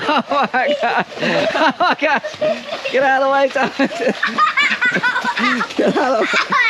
Oh my God. Oh my gosh. Get out of the way, Thomas. Get out of the way.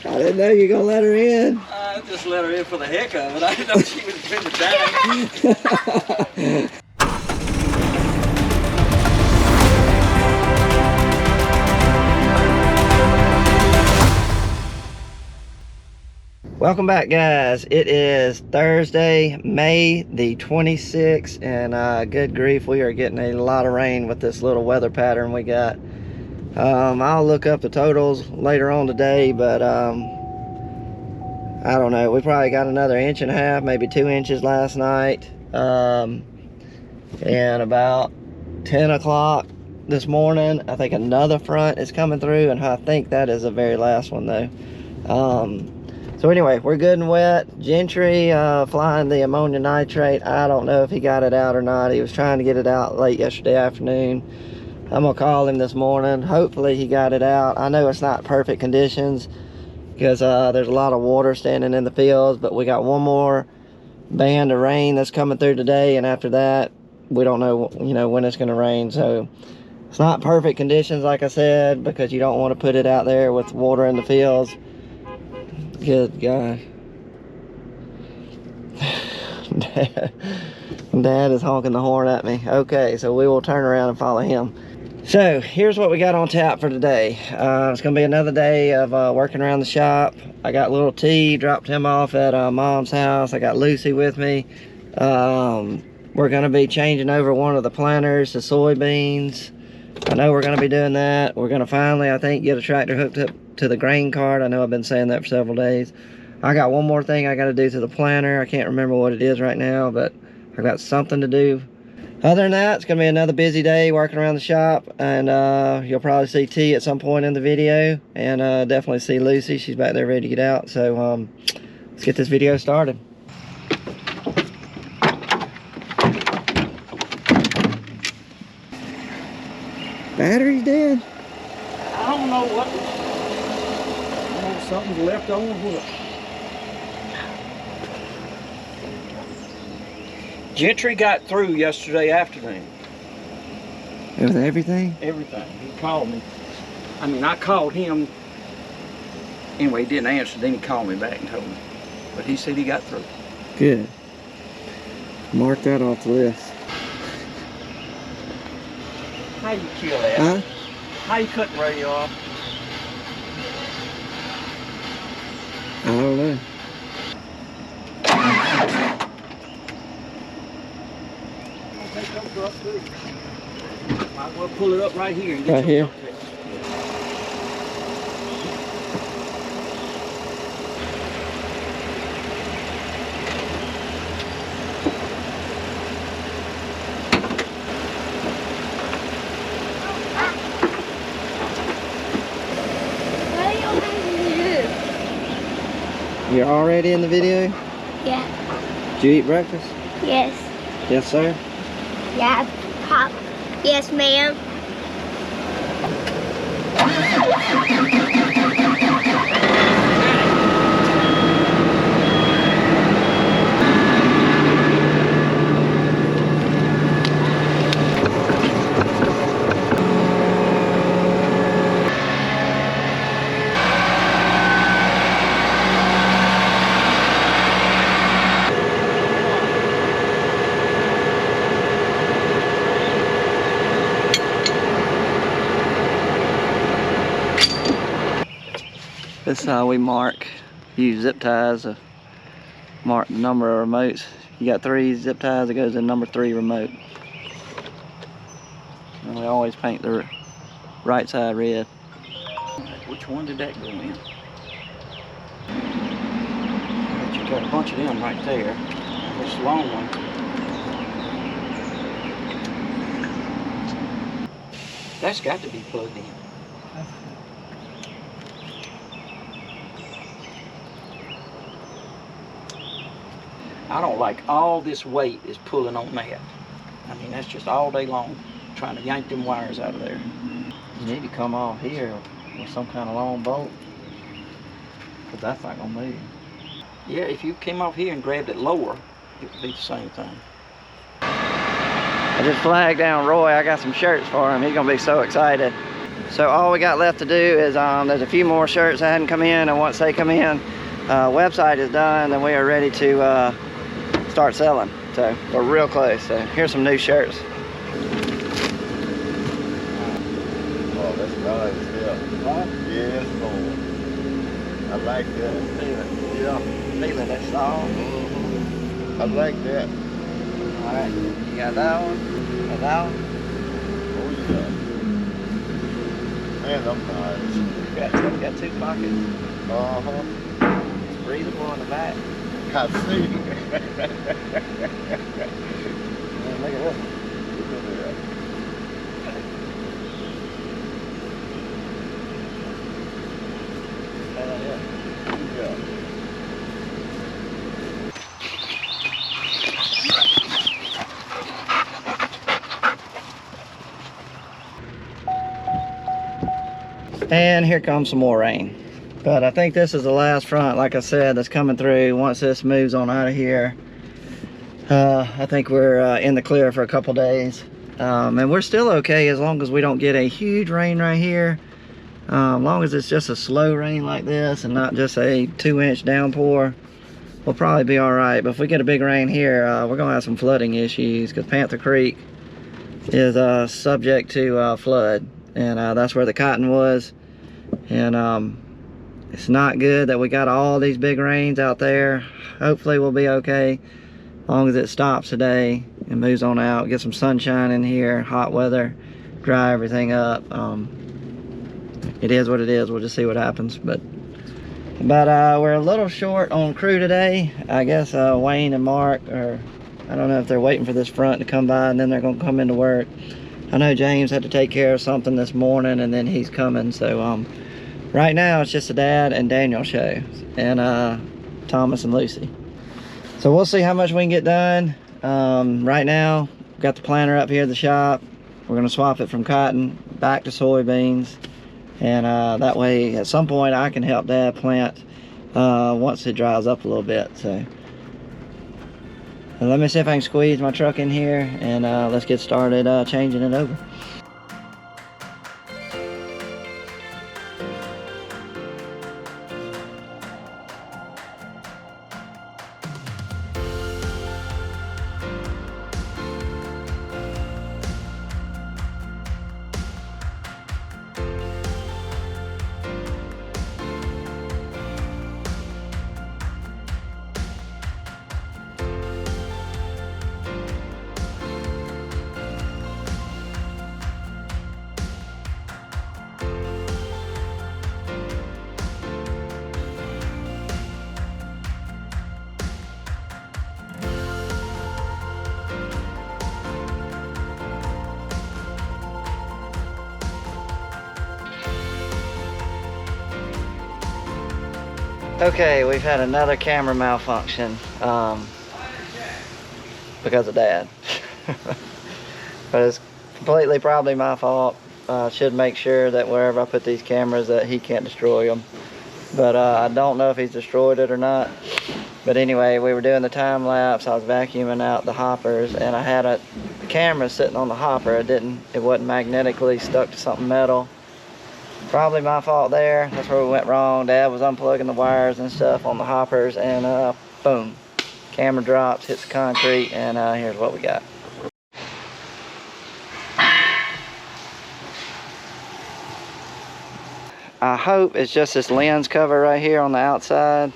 I didn't know you were going to let her in. I just let her in for the heck of it. I didn't know she was going to die. Welcome back, guys. It is Thursday, May the 26th, and good grief, we are getting a lot of rain with this little weather pattern we got. I'll look up the totals later on today, but I don't know. We probably got another 1.5 inches, maybe 2 inches last night. And about 10 o'clock this morning, I think another front is coming through, and I think that is the very last one though. So anyway, we're good and wet. Gentry flying the ammonia nitrate. I don't know if he got it out or not. He was trying to get it out late yesterday afternoon. I'm gonna call him this morning. Hopefully he got it out. I know it's not perfect conditions because there's a lot of water standing in the fields, but we got one more band of rain that's coming through today, and after that, we don't know, when it's gonna rain. So it's not perfect conditions, like I said, because you don't want to put it out there with water in the fields. Good God. Dad is honking the horn at me. Okay, so we will turn around and follow him. So here's what we got on tap for today. It's gonna be another day of working around the shop. I got little T, dropped him off at Mom's house. I got Lucy with me. We're gonna be changing over one of the planters to soybeans. I know we're gonna be doing that. We're gonna finally, I think, get a tractor hooked up to the grain cart. I know I've been saying that for several days. I got one more thing I gotta do to the planter. I can't remember what it is right now, but I've got something to do. Other than that, it's gonna be another busy day working around the shop, and you'll probably see T at some point in the video, and definitely see Lucy. She's back there ready to get out. So let's get this video started. Battery's dead. I don't know what. Something's left over. What? Gentry got through yesterday afternoon. It was everything? Everything. He called me. I mean, I called him. Anyway, he didn't answer. Then he called me back and told me. But he said he got through. Good. Mark that off the list. How you kill that? Huh? How you cut the radio off? I don't know. Might as well pull it up right here. And get right here? You're already in the video? Yeah. Did you eat breakfast? Yes. Yes, sir? Yeah. Pop. Yes, ma'am. This is how we use zip ties to mark the number of remotes. You got 3 zip ties, it goes in number 3 remote. And we always paint the right side red. Which one did that go in? But you got a bunch of them right there. This long one. That's got to be plugged in. I don't like all this weight is pulling on that. I mean, that's just all day long trying to yank them wires out of there. You need to come off here with some kind of long bolt. Because that's not gonna move. Yeah, if you came off here and grabbed it lower, it would be the same thing. I just flagged down Roy. I got some shirts for him. He's gonna be so excited. So all we got left to do is there's a few more shirts that hadn't come in, and once they come in, website is done, then we are ready to start selling. So we're real close. So here's some new shirts. Oh, that's nice, yeah. Huh? Yes, Lord. I like that. Feel it. Yeah. Feeling that song. I like that. All right, you got that one. Got that one. Oh, yeah. Man, I'm nice. Got two pockets. Uh-huh. It's breathable in the back. I see. And look at this one. Look at that. Yeah. And here comes some more rain. But I think this is the last front, like I said, that's coming through. Once this moves on out of here, I think we're in the clear for a couple days. And we're still okay as long as we don't get a huge rain right here. As long as it's just a slow rain like this and not just a 2-inch downpour, we'll probably be all right. But if we get a big rain here, we're gonna have some flooding issues because Panther Creek is subject to flood. And that's where the cotton was. And it's not good that we got all these big rains out there. Hopefully we'll be okay as long as it stops today and moves on out. Get some sunshine in here, hot weather, dry everything up. It is what it is. We'll just see what happens. But we're a little short on crew today. I guess Wayne and Mark are, I don't know if they're waiting for this front to come by and then they're gonna come into work. I know James had to take care of something this morning and then he's coming. So right now it's just the Dad and Daniel show, and Thomas and Lucy. So we'll see how much we can get done. Right now, we've got the planter up here at the shop. We're gonna swap it from cotton back to soybeans. And that way, at some point, I can help Dad plant once it dries up a little bit. So let me see if I can squeeze my truck in here, and let's get started changing it over. Okay, we've had another camera malfunction because of Dad. But it's completely probably my fault. Should make sure that wherever I put these cameras that he can't destroy them. But I don't know if he's destroyed it or not. But anyway, we were doing the time lapse. I was vacuuming out the hoppers and I had a camera sitting on the hopper. It wasn't magnetically stuck to something metal. Probably my fault there. That's where we went wrong. Dad was unplugging the wires and stuff on the hoppers, and boom, camera drops, hits the concrete, and here's what we got. I hope it's just this lens cover right here on the outside.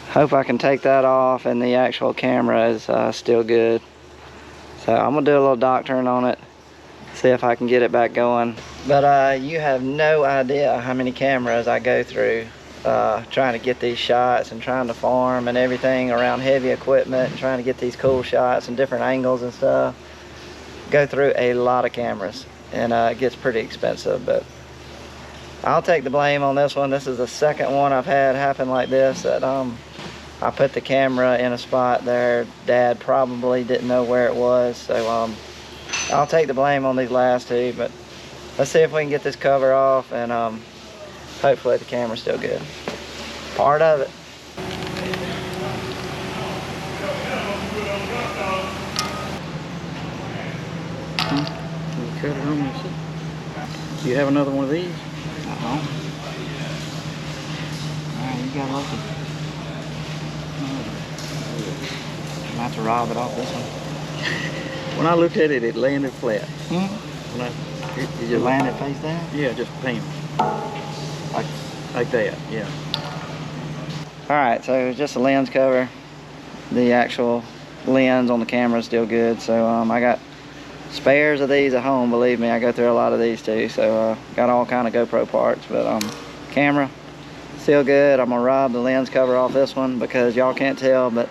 Hope I can take that off and the actual camera is still good. So I'm gonna do a little doctoring on it, see if I can get it back going. But you have no idea how many cameras I go through trying to get these shots and trying to farm and everything around heavy equipment and trying to get these cool shots and different angles and stuff. Go through a lot of cameras and it gets pretty expensive, but I'll take the blame on this one. This is the second one I've had happen like this, that I put the camera in a spot there Dad probably didn't know where it was. So I'll take the blame on these last two, but let's see if we can get this cover off, and hopefully the camera's still good. Part of it. You cut it on this. Do you have another one of these? Uh-huh. Alright, you got lucky. I'm have to rob it off this one. When I looked at it, it landed flat. Hmm? When it You just land it face down? Yeah, just bam. Like that, yeah. Alright, so just a lens cover. The actual lens on the camera is still good. So I got spares of these at home, believe me. I go through a lot of these too. So got all kind of GoPro parts, but camera still good. I'm gonna rob the lens cover off this one because y'all can't tell, but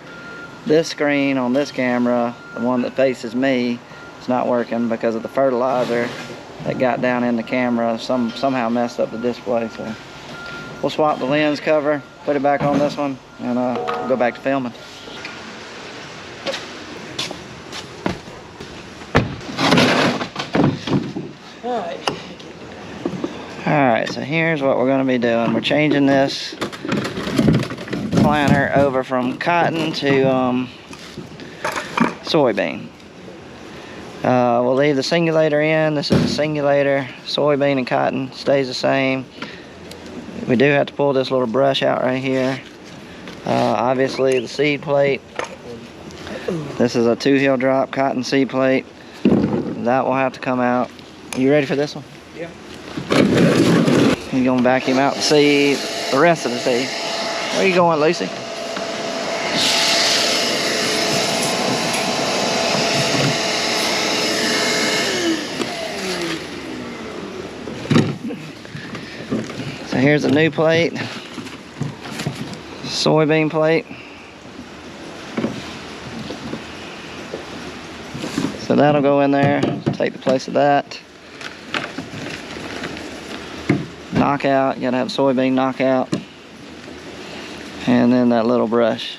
this screen on this camera, the one that faces me, it's not working because of the fertilizer that got down in the camera. Somehow messed up the display. So we'll swap the lens cover, put it back on this one, and we'll go back to filming. Alright, so here's what we're going to be doing. We're changing this planter over from cotton to soybean. We'll leave the singulator in. This is a singulator. Soybean and cotton stays the same. We do have to pull this little brush out right here. Obviously the seed plate. This is a 2-heel drop cotton seed plate. That will have to come out. You ready for this one? Yeah. He's gonna vacuum out the seed, the rest of the seed. Where are you going, Lucy? So here's a new plate, soybean plate. So that'll go in there, take the place of that. Knockout, you gotta have soybean knockout. And then that little brush.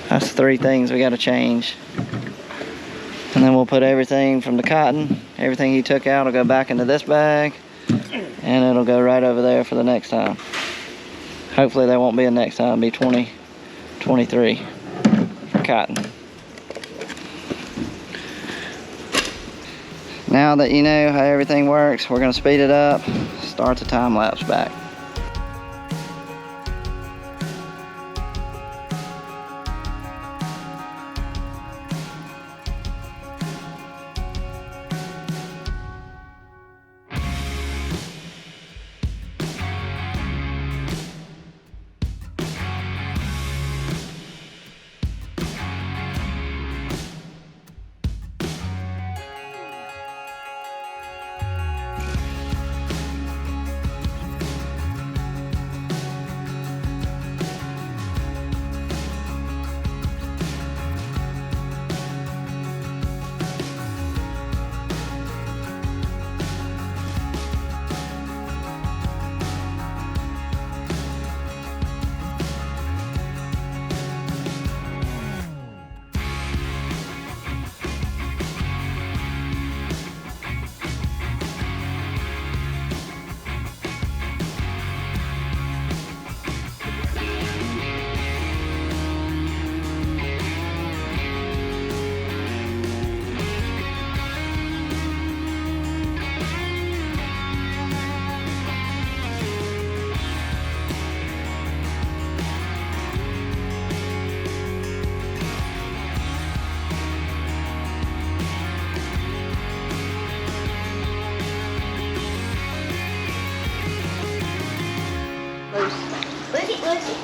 That's 3 things we gotta change. And then we'll put everything from the cotton, everything he took out will go back into this bag. And it'll go right over there for the next time. Hopefully there won't be a next time, it'll be 2023 for cotton. Now that you know how everything works, we're gonna speed it up, start the time lapse back.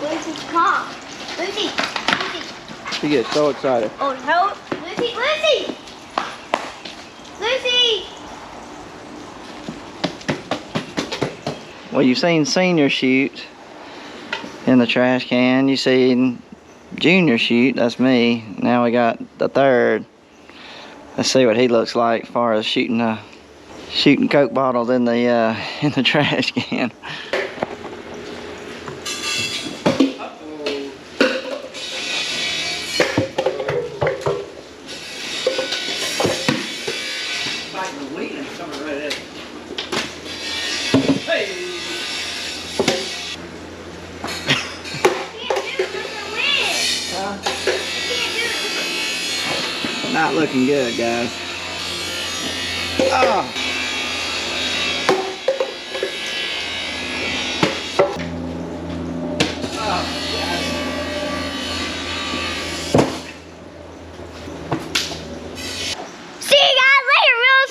Lucy, come. Lucy. She gets so excited. Oh no, Lucy. Well, you've seen senior shoot in the trash can. You've seen junior shoot, that's me. Now we got the third. Let's see what he looks like as far as shooting Coke bottles in the trash can. Hey, Not looking good, guys. Oh. See you guys later, Real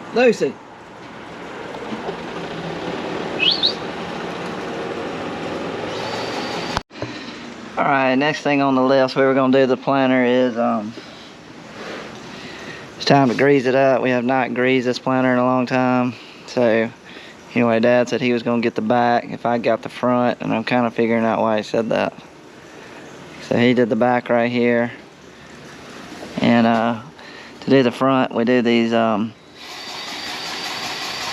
Swim. Lucy. All right, next thing on the list we were gonna do the planter is it's time to grease it up. We have not greased this planter in a long time. So anyway, Dad said he was gonna get the back if I got the front, and I'm kind of figuring out why he said that. So he did the back right here. And to do the front, we do these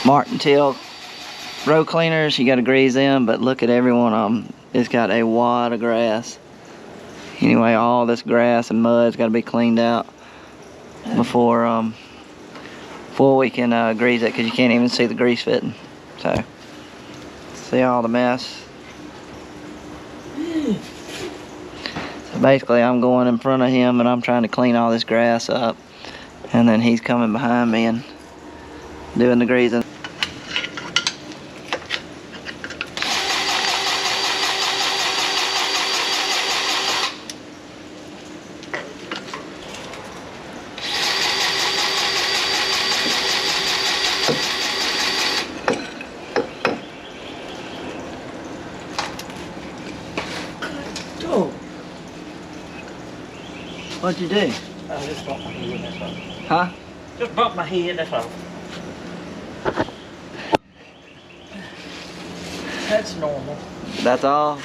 Martin Till row cleaners. You gotta grease them, but look at every one of them. It's got a wad of grass. Anyway, all this grass and mud's got to be cleaned out before we can grease it, because you can't even see the grease fitting. So, see all the mess. So basically, I'm going in front of him and I'm trying to clean all this grass up, and then he's coming behind me and doing the greasing. Oh, What'd you do? I just bumped my head, that's all. Huh? Just bumped my head, that's all. That's normal. That's all?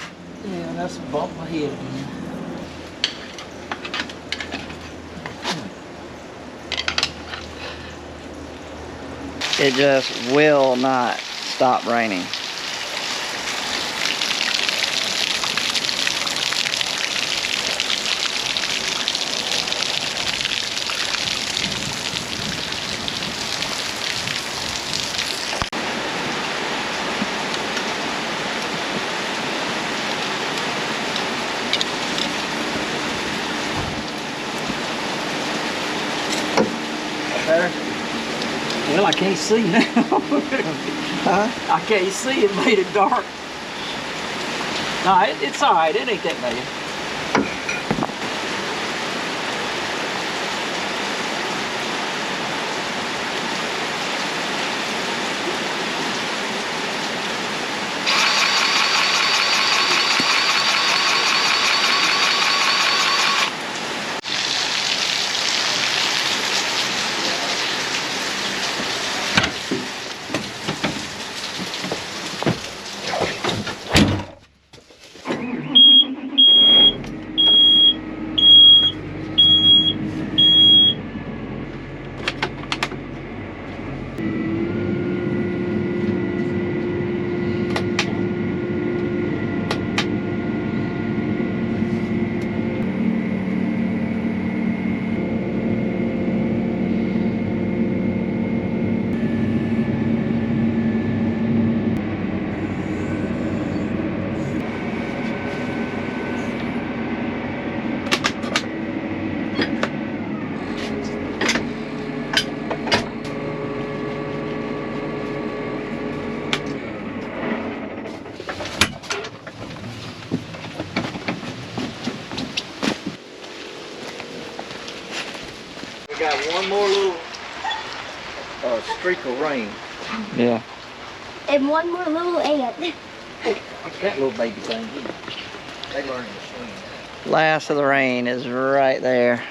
Yeah, that's bumped my head again. It just will not stop raining. Better? Well, I can't see now. Huh? I can't see, it made it dark. No, it's all right, it ain't that bad. We got one more little streak of rain. Yeah. And one more little ant. That little baby thing. They learning to swim. Last of the rain is right there.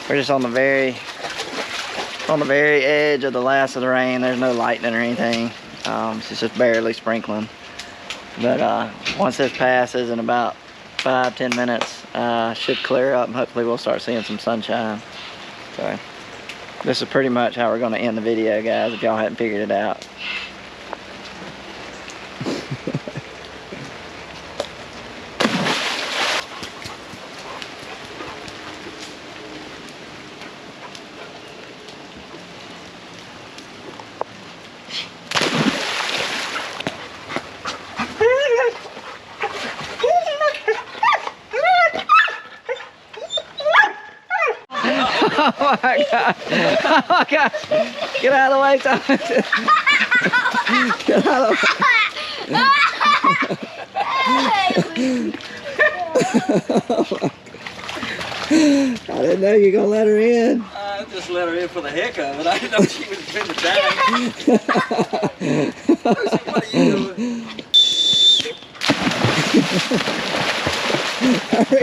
We're just on the very edge of the last of the rain. There's no lightning or anything. It's just barely sprinkling. But once this passes in about 5-10 minutes, should clear up, and hopefully we'll start seeing some sunshine. So this is pretty much how we're going to end the video, guys, if y'all hadn't figured it out. Oh my God. Oh my God. Get out of the way, Thomas. Get out of the way. I didn't know you were gonna let her in. I just let her in for the heck of it. I didn't know she was finna die. What are you doing?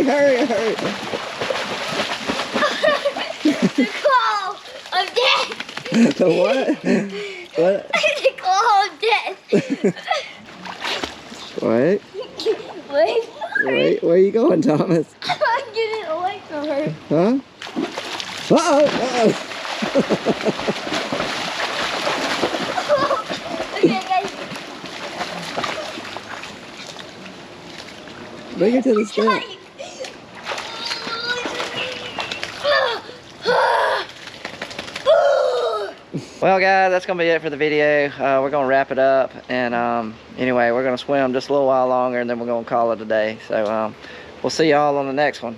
Hurry. The claw of death. The what? What? The claw of death. Wait. Wait. Where you going, Thomas? I'm getting away from her. Huh? Uh-oh. Okay, guys. Bring her to the step. Well, guys, that's gonna be it for the video. We're gonna wrap it up, and anyway, we're gonna swim just a little while longer, and then we're gonna call it a day. So we'll see y'all on the next one.